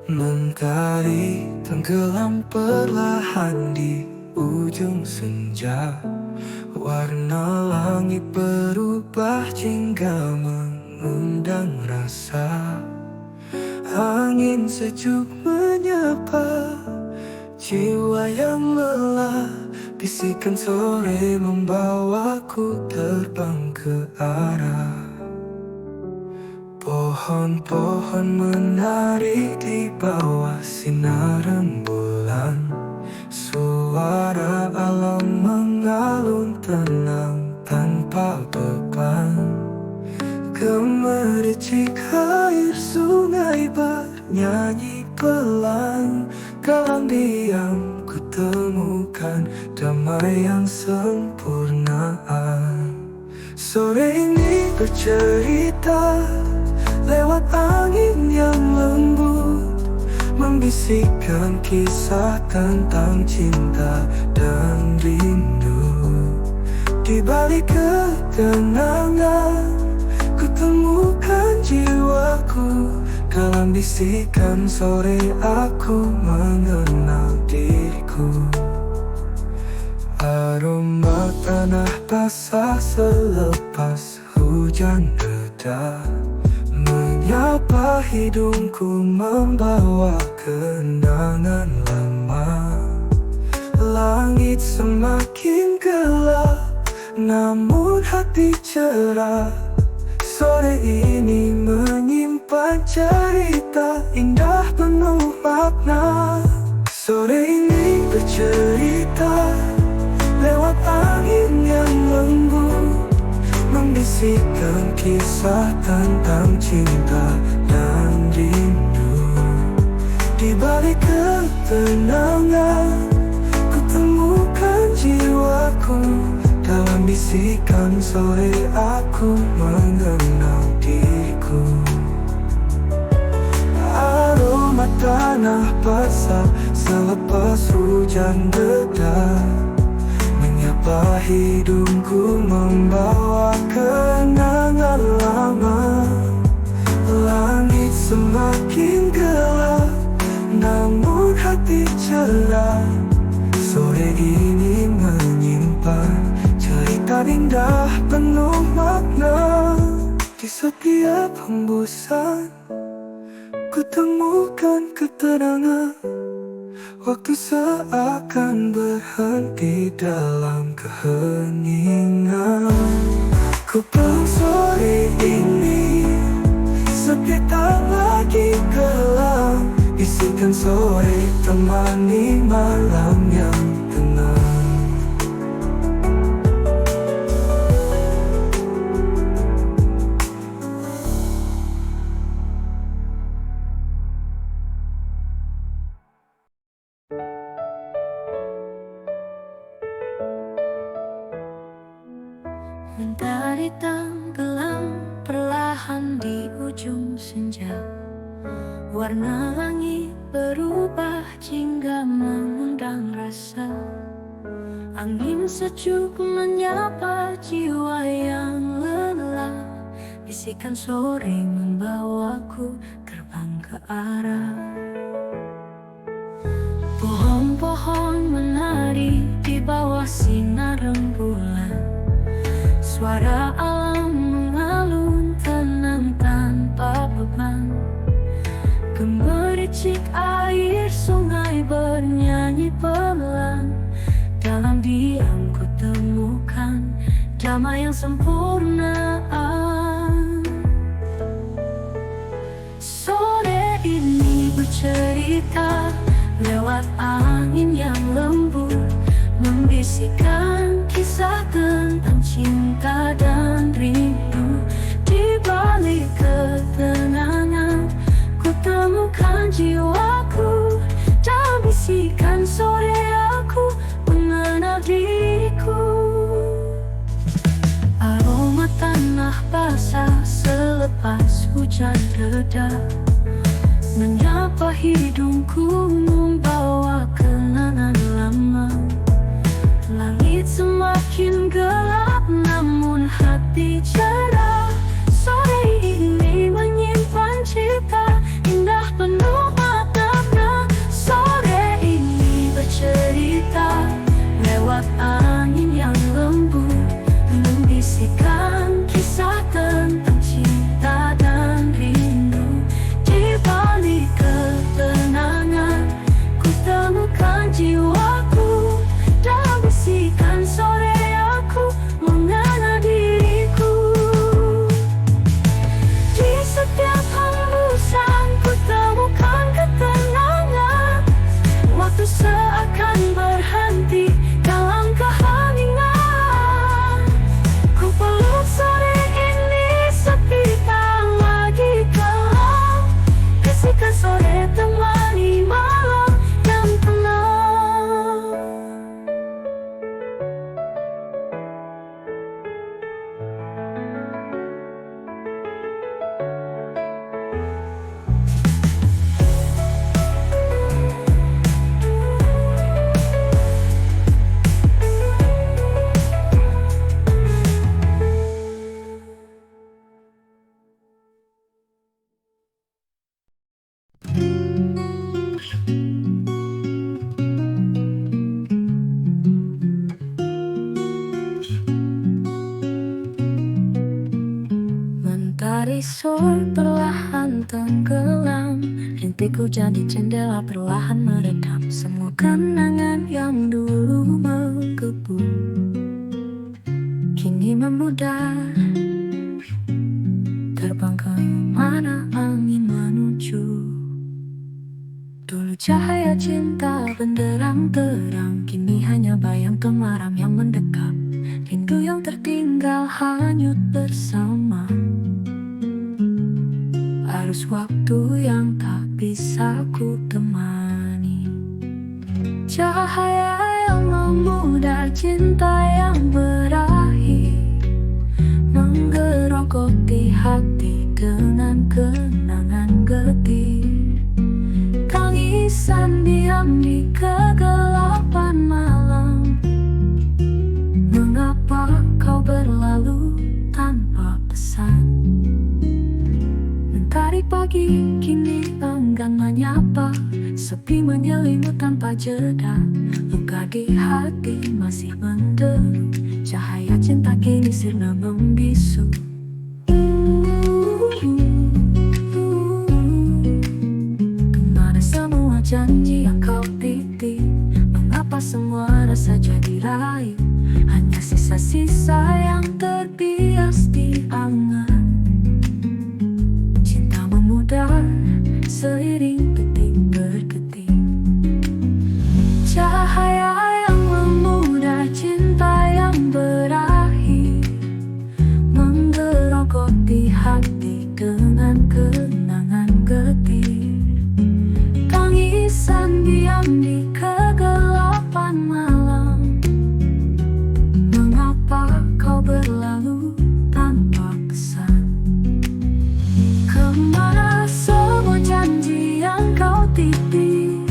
Mentari tenggelam perlahan di ujung senja. Warna langit berubah hingga mengundang rasa. Angin sejuk menyapa jiwa yang lelah. Bisikan sore membawaku terbang ke arah. Pohon-pohon menari di bawah sinar rembulan. Suara alam mengalun tenang tanpa beban. Gemericik air sungai bernyanyi pelan. Dalam diam ku temukan damai yang sempurnaan. Sore ini bercerita lewat angin yang lembut, membisikkan kisah tentang cinta dan rindu. Di balik ketenangan, ku temukan jiwaku. Dalam bisikan sore aku mengenal diriku. Aroma tanah basah selepas hujan reda, menyapa hidungku membawa kenangan lama. Langit semakin gelap, namun hati cerah. Sore ini menyimpan cerita indah penuh makna. Sore ini bercerita lewat angin yang lembut, membisikkan kisah tentang cinta dan rindu. Di balik ketenangan, ku temukan jiwaku. Dalam bisikan sore aku mengenal diriku. Aroma tanah basah selepas hujan reda, menyapa hidungku membawa kenangan lama. Langit semakin gelap, namun hati cerah. Sore ini menyimpan cerita indah penuh makna. Di setiap hembusan ku temukan keterangan. Waktu seakan berhenti dalam keheningan. Ku peluk sore ini, sepi tak lagi kelam. Bisikan sore temani malam yang tenang. Mentari tenggelam perlahan di ujung senja. Warna langit berubah hingga mengundang rasa. Angin sejuk menyapa jiwa yang lelah. Bisikan sore membawaku terbang ke arah. Pohon-pohon menari di bawah sinar rembulan. Suara alam mengalun tenang tanpa beban. Gemericik air sungai bernyanyi pelan. Dalam diam ku temukan damai yang sempurna. Sore ini bercerita lewat angin yang lembut, membisikkan kisah tentang cinta dan rindu. Di balik ketenangan, ku temukan jiwaku. Dalam bisikan sore aku mengenal diriku. Aroma tanah basah selepas hujan reda, menyapa hidungku membawa kenangan lama. Langit semakin gelap, namun hati cerah. Sore ini menyimpan cerita indah penuh makna. Mentari sore perlahan tenggelam, rintik hujan di jendela perlahan meredam semua kenangan yang dulu menggebu. Kini memudar, terbang kemana angin menuju. Dulu cahaya cinta benderang terang, kini hanya bayang temaram yang mendekap. Rindu yang tertinggal hanyut bersama arus waktu yang tak bisa ku temani. Cahaya yang memudar, cinta yang berakhir, menggerogoti hati dengan kenangan getir. Tangisan diam di kegelapan malam. Mengapa kau berlalu tanpa pesan? Mentari pagi kini enggan menyapa, sepi menyelimut tanpa jeda. Luka di hati masih menderu, cahaya cinta kini sirna membisu. Kemana semua janji yang kau titip? Mengapa semua rasa jadi rayu? Hanya sisa-sisa yang terbias di angan. Cinta memudar seiring detik berdetik. Cahaya yang memudar, cinta yang berakhir, menggerogoti hati dengan kenangan getir. Tangisan diam di kegelapan malam. Mengapa kau berlalu tanpa pesan? Kemana semua janji yang kau titip?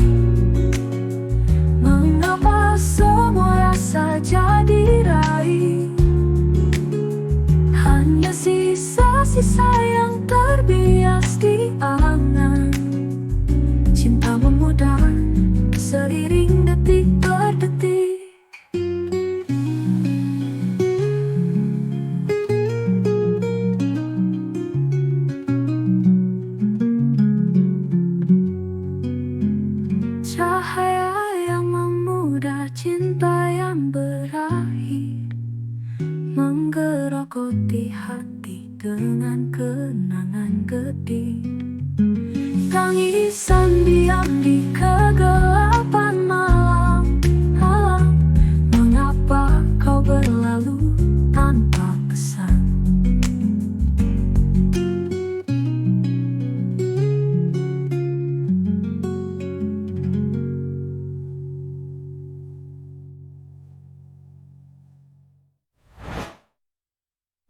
Mengapa semua rasa jadi raih? Hanya sisa-sisa yang terbias di angan. Cinta memudar seiring detik berdetik. Cahaya yang memudar, cinta yang berakhir, menggerogoti hati dengan kenangan getir. Tangisan diam di kegelapan malam. Mengapa kau berlalu tanpa pesan?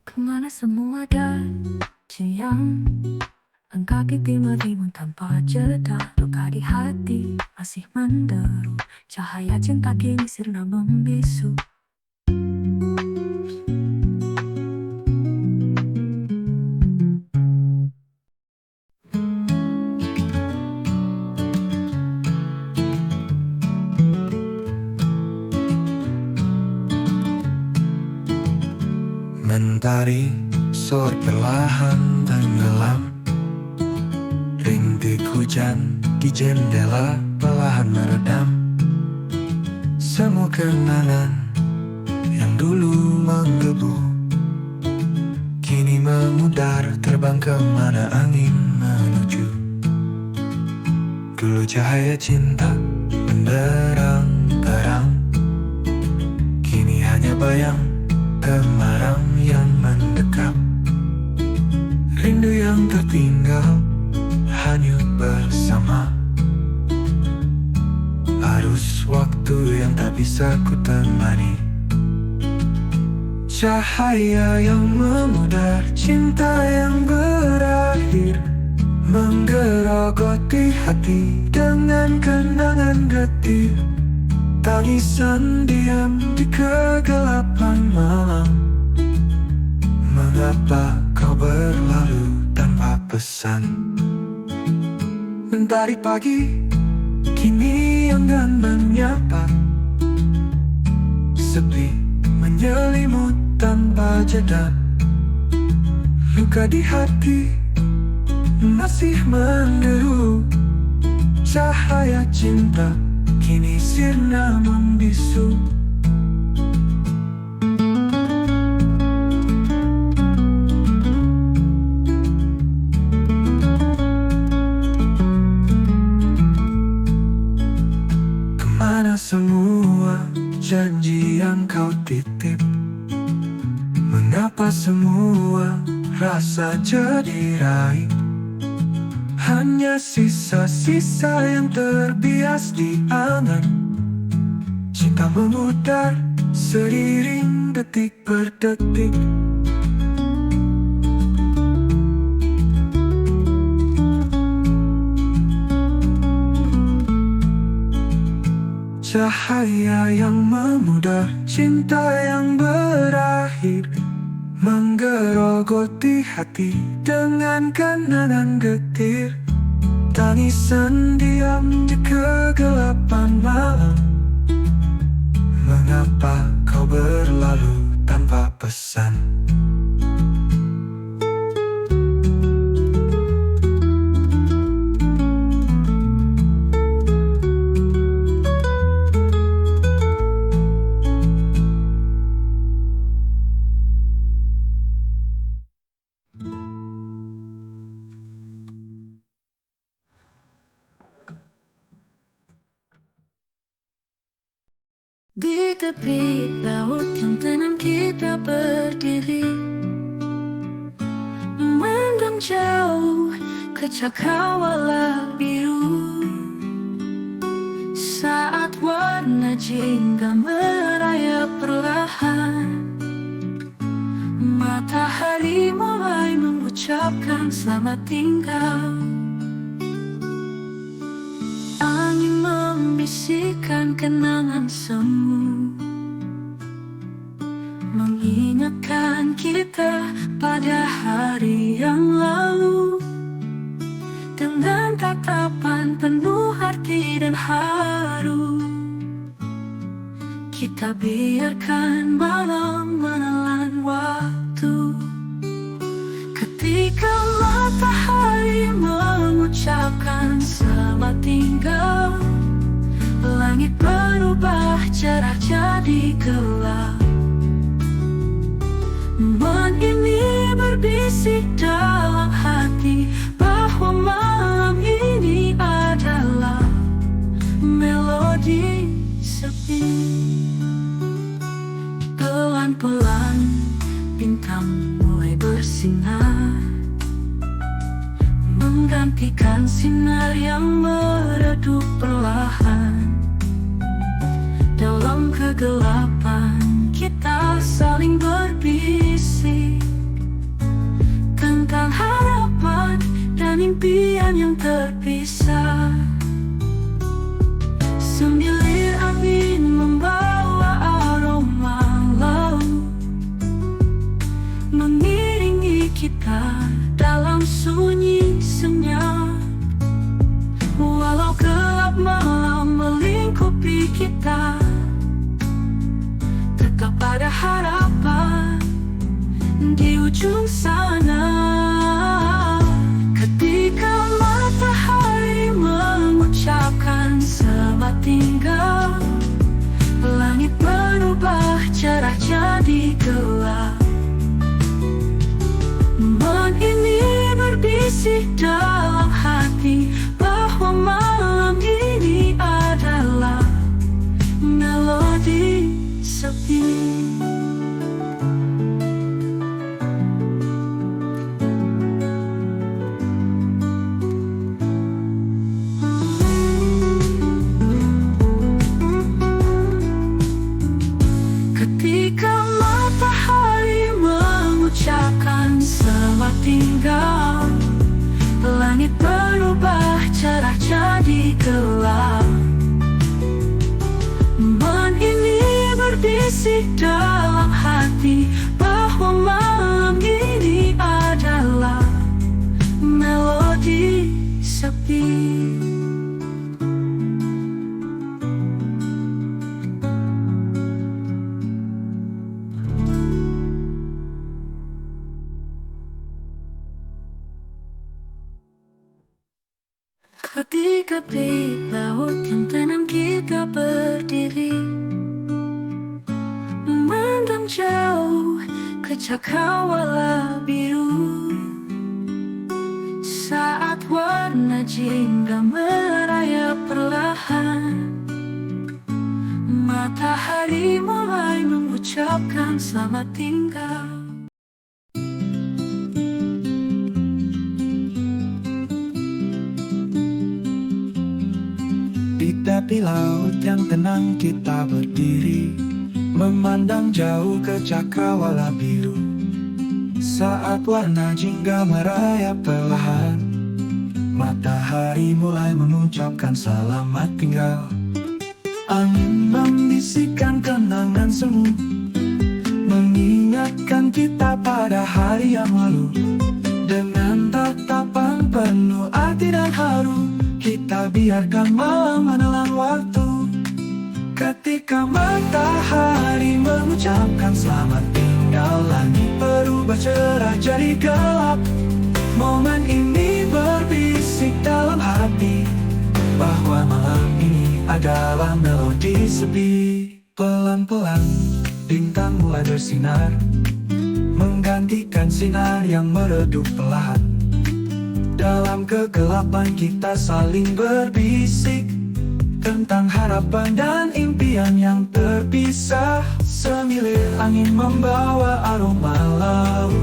Kemana semua janji yang engkau titip merimun tanpa jeda? Luka di hati masih menderu, cahaya cinta kini sirna membisu. Mentari sore perlahan tenggelam, rintik hujan di jendela perlahan meredam semua kenangan yang dulu menggebu. Kini memudar, terbang kemana angin menuju. Dulu cahaya cinta benderang terang, kini hanya bayang temaram yang mendekap. Rindu yang tertinggal hanyut bersama arus waktu yang tak bisa ku temani. Cahaya yang memudar, cinta yang berakhir, menggerogoti hati dengan kenangan getir. Tangisan diam di kegelapan malam. Mengapa kau berlalu tanpa pesan? Mentari pagi kini enggan menyapa, sepi menyelimut tanpa jeda. luka di hati masih menderu. Cahaya cinta kini sirna membisu. Kemana semua janji yang kau titip? Mengapa semua rasa jadi raib? Hanya sisa-sisa yang terbias di angan. Cinta memudar seiring detik per detik. Cahaya yang memudar, cinta yang berakhir, menggerogoti hati dengan kenangan getir. Tangisan diam di kegelapan malam. Mengapa kau berlalu tanpa pesan? Di tepi laut yang tenang kita berdiri, memandang jauh ke cakrawala biru. Saat warna jingga merayap perlahan, matahari mulai mengucapkan selamat tinggal. Angin membisikkan kenangan semu, mengingatkan kita pada hari yang lalu. Dengan tatapan penuh arti dan haru, kita biarkan malam menelan waktu. Ketika matahari mengucapkan selamat tinggal, langit berubah cerah jadi gelap. Momen ini berbisik dalam hati bahwa malam ini adalah melodi sepi. Pelan-pelan bintang mulai bersinar, menggantikan sinar yang meredup perlahan. Dalam kegelapan kita saling berbisik tentang harapan dan impian yang terpisah. Semilir angin membawa aroma laut, mengiringi kita dalam sunyi senyap. Walau gelap malam melingkupi kita, tetap ada harapan di ujung sana. Ketika matahari mengucapkan selamat tinggal, langit berubah cerah jadi gelap. Momen ini berbisik dalam hati bahwa malam ini adalah melodi sepi. Ketika matahari mengucapkan selamat tinggal, langit berubah cerah jadi gelap. Momen ini berbisik dalam hati bahwa malam ini adalah melodi sepi. Ketika di laut yang tenang kita berdiri, memandang jauh ke cakrawala biru. Saat warna jingga merayap perlahan, matahari mulai mengucapkan selamat tinggal. Di tepi laut yang tenang kita berdiri, memandang jauh ke cakrawala biru. Saat warna jingga merayap perlahan, matahari mulai mengucapkan selamat tinggal. Angin membisikkan kenangan semu, mengingatkan kita pada hari yang lalu. Dengan tatapan penuh arti dan haru, kita biarkan malam menelan waktu. Ketika matahari mengucapkan selamat tinggal, langit berubah cerah jadi gelap. Momen ini berbisik dalam hati bahwa malam ini adalah melodi sepi. Pelan-pelan bintang mulai bersinar, menggantikan sinar yang meredup perlahan. Dalam kegelapan kita saling berbisik tentang harapan dan impian yang terpisah. Semilir angin membawa aroma laut,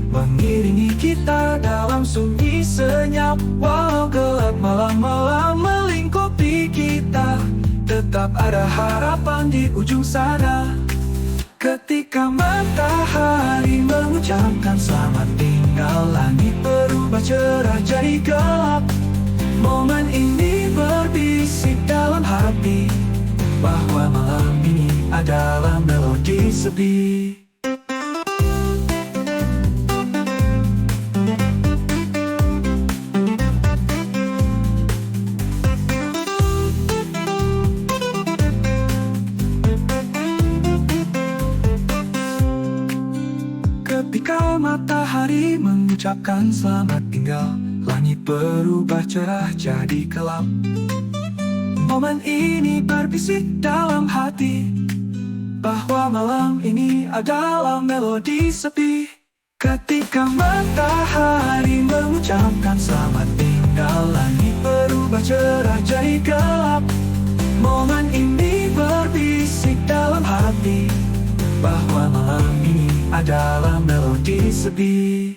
mengiringi kita dalam sunyi senyap. Walau gelap malam-malam melingkupi kita, tetap ada harapan di ujung sana. Ketika matahari mengucapkan selamat tinggal, langit berubah cerah jadi gelap. Momen ini berbisik dalam hati bahwa malam ini adalah melodi sepi. Ketika matahari mengucapkan selamat tinggal, langit berubah cerah jadi gelap. Momen ini berbisik dalam hati bahwa malam ini adalah melodi sepi. Ketika matahari mengucapkan selamat tinggal, langit berubah cerah jadi gelap. Momen ini berbisik dalam hati bahwa malam ini adalah melodi sepi.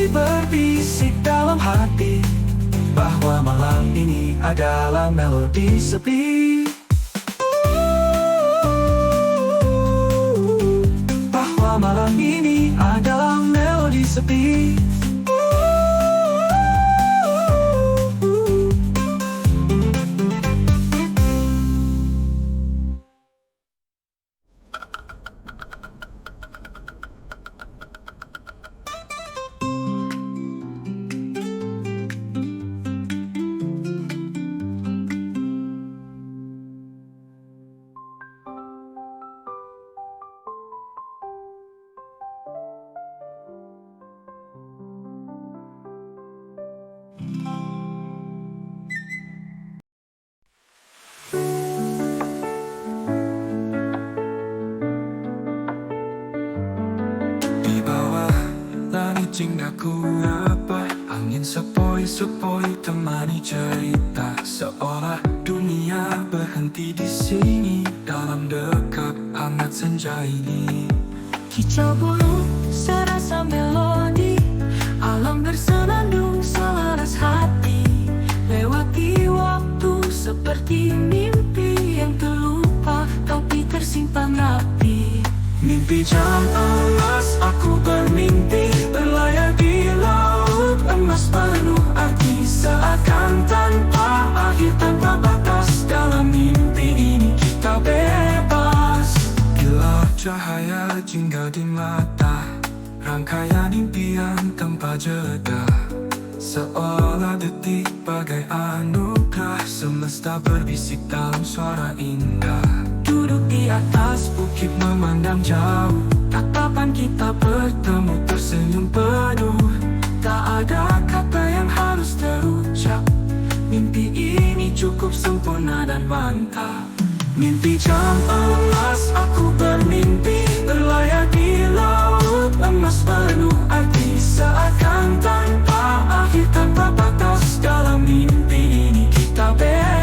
Berbisik dalam hati bahwa malam ini adalah melodi sepi. Bahwa malam ini adalah melodi sepi. Jinggaku apa, angin sepoi-sepoi temani cerita, seolah dunia berhenti di sini dalam dekat hangat senja ini. Kicau burung serasa melodi, alam bersenandung selaras hati. Lewati waktu seperti mimpi yang terlupa tapi tersimpan rapi. Mimpi jam emas, aku bermimpi berlayar di laut emas penuh arti, seakan tanpa akhir, tanpa batas. Dalam mimpi ini kita bebas. Kilau cahaya jingga di mata, rangkaian impian tanpa jeda, seolah detik bagai anugerah. Semesta berbisik dalam suara indah. Duduk di atas bukit memandang jauh, tatapan kita bertemu tersenyum penuh. Tak ada kata yang harus terucap, mimpi ini cukup sempurna dan mantap. Mimpi jam emas, aku bermimpi berlayar di laut emas penuh arti, seakan tanpa akhir, tanpa batas. Dalam mimpi ini kita bebas.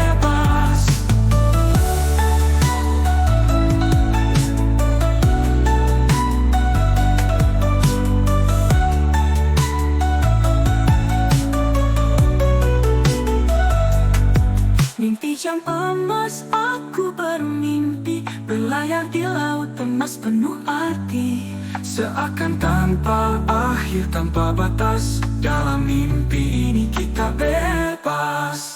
Mimpi jam emas, aku bermimpi berlayar di laut emas penuh arti, seakan tanpa akhir, tanpa batas. Dalam mimpi ini kita bebas.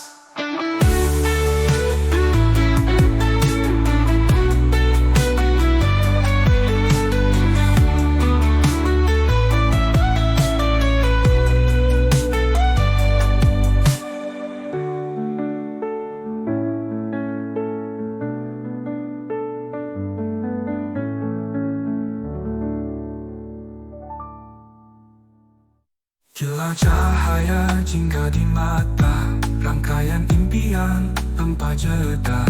Kilau cahaya jingga di mata, rangkaian impian tanpa jeda,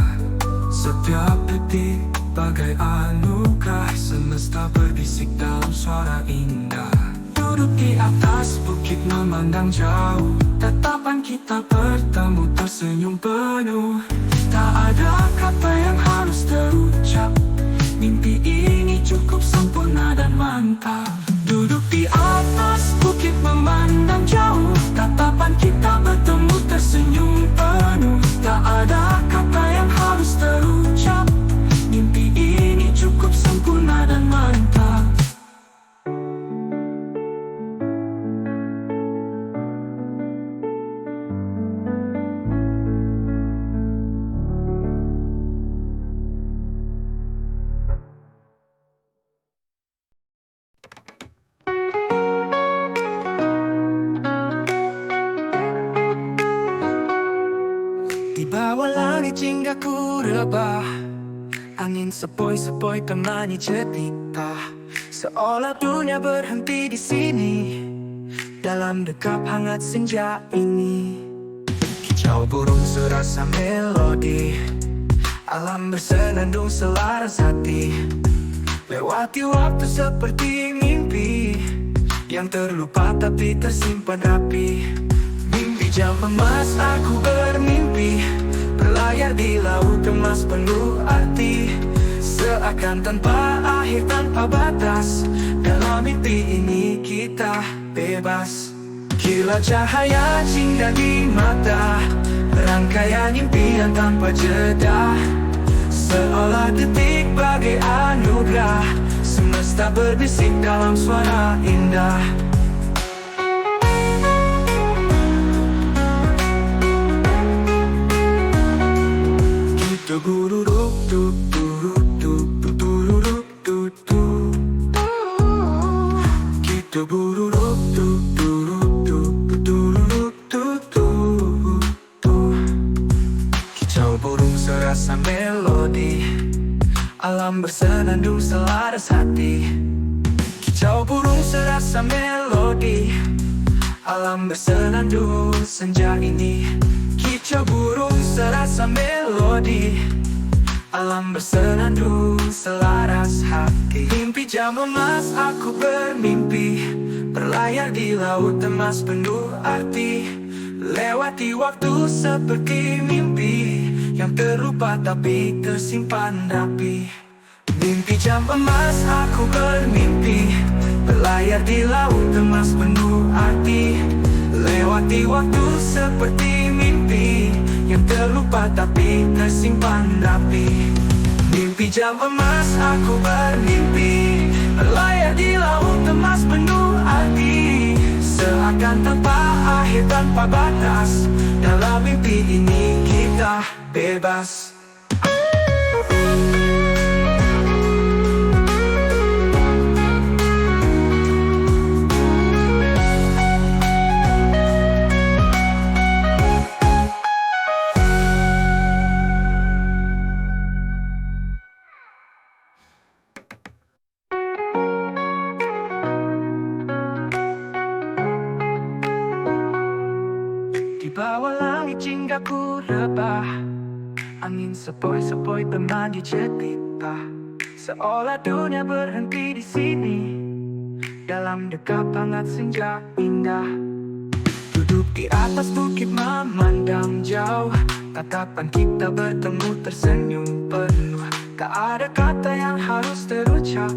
setiap detik bagai anugerah. Semesta berbisik dalam suara indah. Duduk di atas bukit memandang jauh, tatapan kita bertemu tersenyum penuh. Tak ada kata yang harus terucap, mimpi ini cukup sempurna dan mantap. Duduk di atas bukit memandang jauh, tatapan kita bertemu tersenyum penuh. Tak ada kata yang harus terucap, mimpi ini cukup sempurna dan mantap. Di bawah langit jingga ku rebah, angin sepoi-sepoi temani cerita, seolah dunia berhenti di sini, dalam dekap hangat senja ini. Kicau burung serasa melodi, alam bersenandung selaras hati. Lewati waktu seperti mimpi yang terlupa tapi tersimpan rapi. Mimpi jam emas, aku bermimpi berlayar di laut emas penuh arti, seakan tanpa akhir, tanpa batas. Dalam mimpi ini kita bebas. Kilau cahaya jingga di mata, rangkaian impian tanpa jeda, seolah detik bagai anugerah. Semesta berbisik dalam suara indah. Dururuk duk duruk duk dururuk duk duk. Kita bururuk duk duruk duk dururuk duk duk. Kicau burung serasa melodi, alam bersenandung selaras hati. Kicau burung serasa melodi, alam bersenandung senja ini. Kicau burung serasa melodi, alam bersenandung selaras hati. Mimpi jam emas, aku bermimpi berlayar di laut emas penuh arti. Lewati waktu seperti mimpi yang terlupa tapi tersimpan rapi. Mimpi jam emas, aku bermimpi berlayar di laut emas penuh arti. Lewati waktu seperti mimpi yang terlupa tapi tersimpan rapi. Mimpi jam emas, aku bermimpi Berlayar di laut emas penuh arti, seakan tanpa akhir tanpa batas. Dalam mimpi ini kita bebas. Di bawah langit jinggaku rebah, angin sepoi-sepoi bermandi cerita, seolah dunia berhenti di sini. Dalam dekap hangat senja indah, duduk di atas bukit memandang jauh, tatapan kita bertemu tersenyum penuh. Tak ada kata yang harus terucap,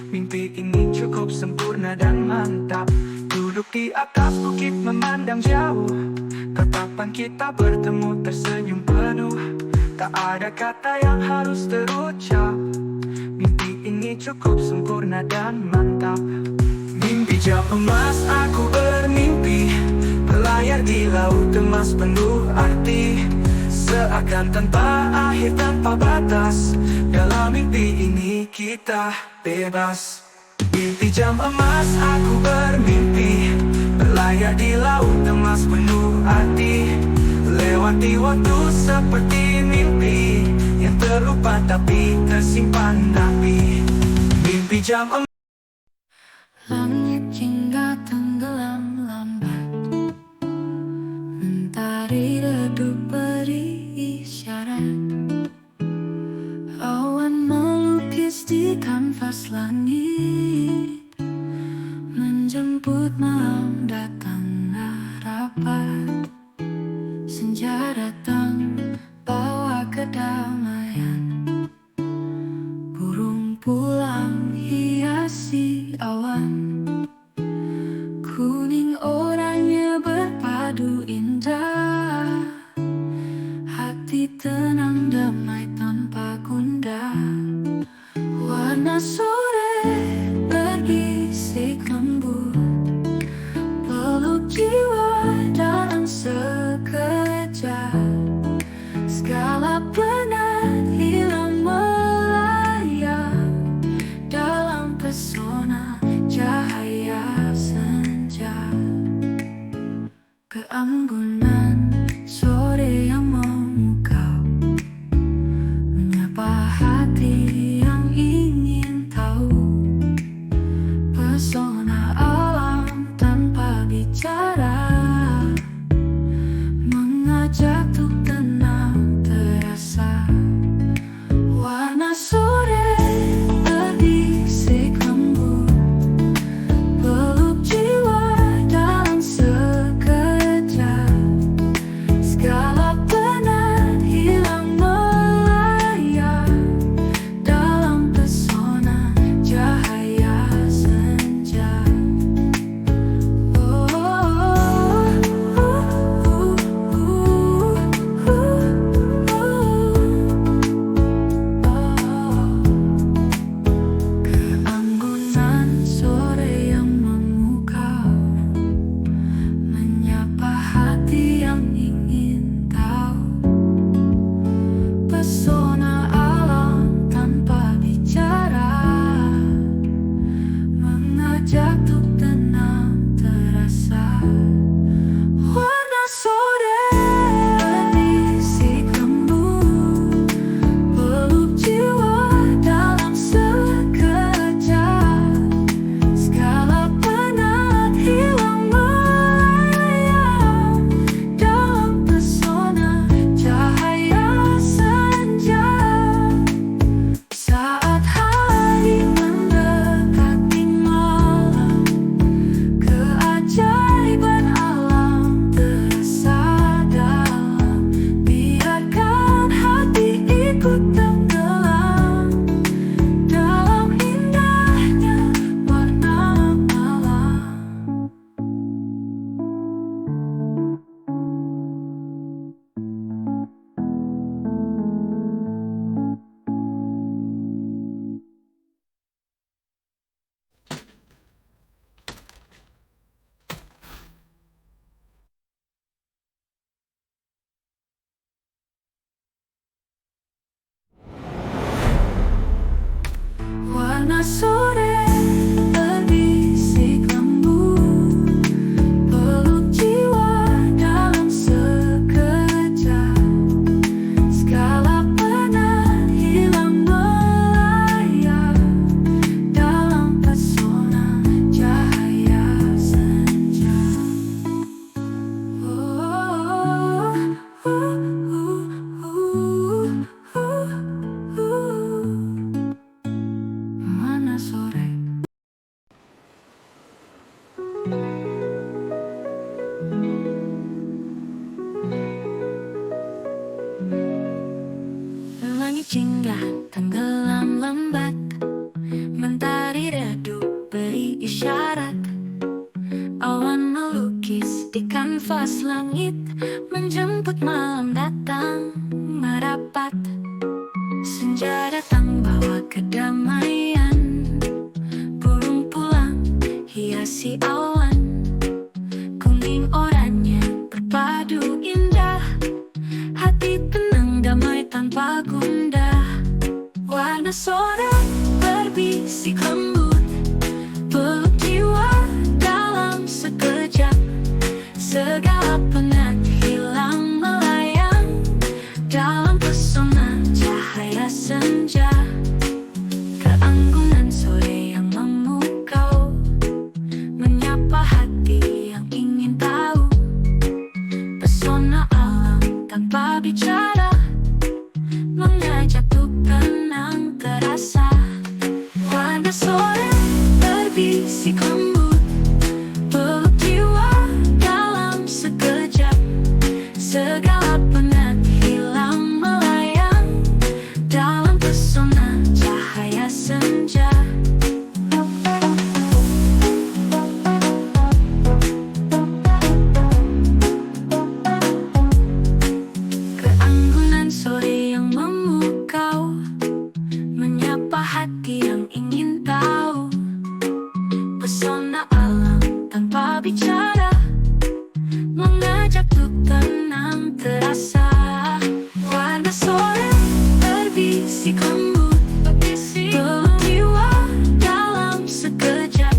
mimpi ini cukup sempurna dan mantap. Duduk di atas bukit memandang jauh, tatapan kita bertemu tersenyum penuh. Tak ada kata yang harus terucap, mimpi ini cukup sempurna dan mantap. Mimpi jam emas aku bermimpi, berlayar di laut emas penuh arti, seakan tanpa akhir tanpa batas. Dalam mimpi ini kita bebas. Mimpi jam emas aku bermimpi, berlayar di laut emas penuh arti, lewati waktu seperti mimpi yang terlupa tapi tersimpan rapi. Mimpi jam emas. Langit hingga tenggelam lambat, mentari redup beri isyarat, awan melukis di kanvas langit, menjemput malam datang harapan. Senja datang bawa kedamaian, burung pulang hiasi awan, kuning oranye berpadu indah, hati tenang damai tanpa gundah. Warna sore berbisik lembut, peluk jiwa dalam sekejap. Segala penat hilang melayang dalam pesona cahaya senja. Keanggunan sore yang memukau, menyapa hati yang ingin tahu. Pesona alam tanpa bicara, mengajak untuk tenang terasa. jingga tenggelam lambat. Mentari redup beri isyarat. Awan melukis di kanvas langit, menjemput malam datang merapat. Senja datang bawa kedamaian, burung pulang hiasi awan. Kuning oranye berpadu indah, hati tenang damai tanpa gundah. Warna sore berbisik lembut, peluk jiwa dalam sekejap. Segala penat hilang melayang dalam pesona cahaya senja. Keanggunan sore yang memukau, menyapa hati yang ingin tahu. Pesona alam tanpa bicara, mengajak untuk tenang terasa. Warna sore berbisik lembut, peluk jiwa dalam sekejap. Segala penat hilang melayang dalam pesona cahaya senja. Keanggunan sore yang memukau, menyapa hati yang ingin tahu. Pesona alam tanpa bicara, mengajak untuk tenang terasa. Warna sore berbisik lembut, peluk jiwa dalam sekejap.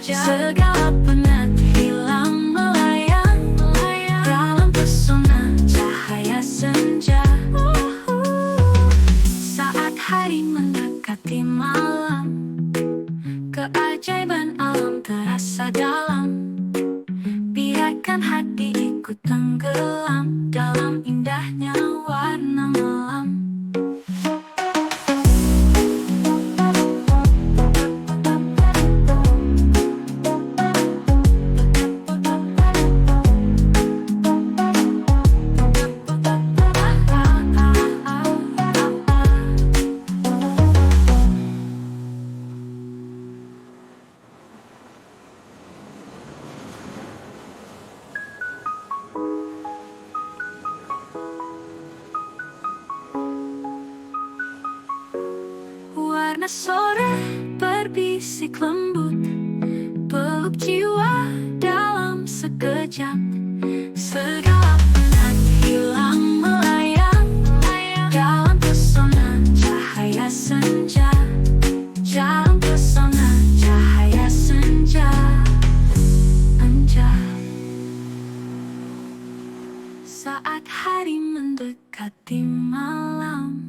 Segala penat hilang melayang dalam pesona cahaya senja. Saat hari mendekati malam, keajaiban alam terasa dalam. Biarkan hati ikut tenggelam dalam indahnya warna malam. Warna sore berbisik lembut, peluk jiwa dalam sekejap. Segala penat hilang melayang dalam pesona cahaya senja. Dalam pesona cahaya senja. Anja. Saat hari mendekati malam,